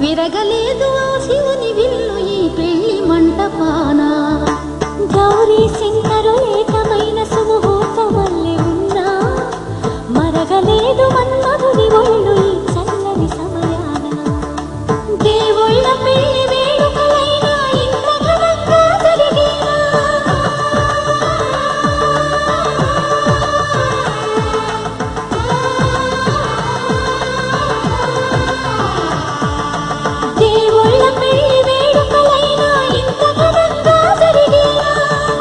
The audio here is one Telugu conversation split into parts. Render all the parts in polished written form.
విరగలేదు ఆ శివుని విల్లు ఈ పెళ్లి మంటపాన. గౌరీ శంకరు ఏకమైన సుముహూర్త వల్లే ఉన్నా మరగలేదు మన్మధుని ఒళ్ళు ఈ చల్లని సమయాన. దేవుళ్ళ పెళ్లి వేడుకలైనా ఇంత ఘనంగా జరిగేనా. దేవుళ్ళ పెళ్లి వేడుకలైనా ఇంత ఘనంగా జరిగేనా.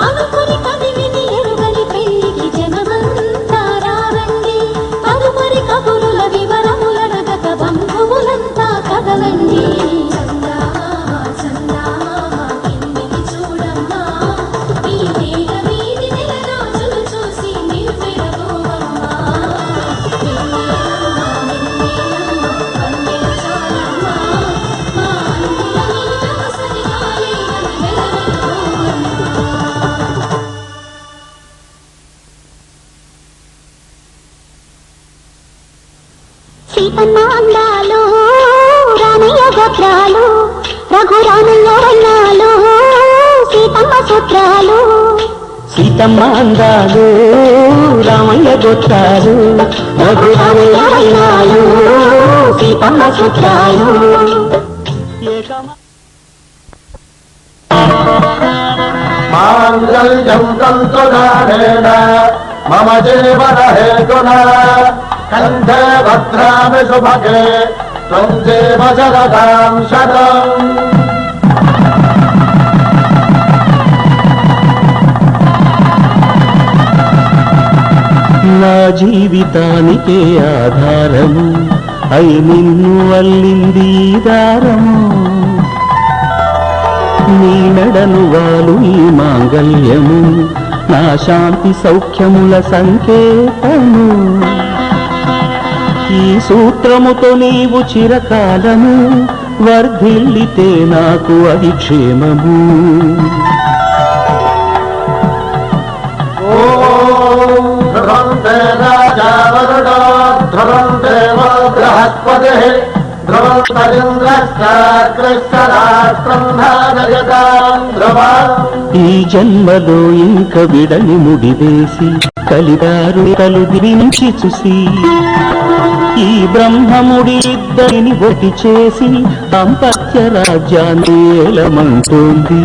అనుకుని కదివిని ఎరుగని పెళ్లికి జనమంతా రారండి. తదుపరి కబురుల వివరములనగక బంధువులంతా కదలండి. సీతమ్మ అందాలు రామయ్య గోత్రాలు రఘురామయ్య వర్ణాలు సీతమ్మ సూత్రాలు. సీతమ్మ అందాలు రామయ్య గోత్రాలు రఘురామయ్య వర్ణాలు సీతమ్మ సూత్రాలు. మాంగళ్యం తంతునానేన మమ జీవన హేతునా కంఠే భద్రామి శుభగే త్వం జీవ శరదాం శతం. నా జీవితానికే ఆధారము అయి నిన్ను అల్లింది దారము. నీ మెడను వాలు ఈ మాంగళ్యము నా శాంతి సౌఖ్యముల సంకేతము. ఈ సూత్రముతో నీవు చిరకాలము వర్ధిల్లితే నాకు అది క్షేమము. ధ్రువంతే రాజా వరుడో ధ్రువం దేవో బృహస్పతిః ఈ జన్మలో ఇంక విడని ముడివేసి కలిదారు కలుదిరించి చూసి ఈ బ్రహ్మముడి ఇద్దరిని ఒకటి చేసి దాంపత్య రాజ్యాన్ని ఏలమంటోంది.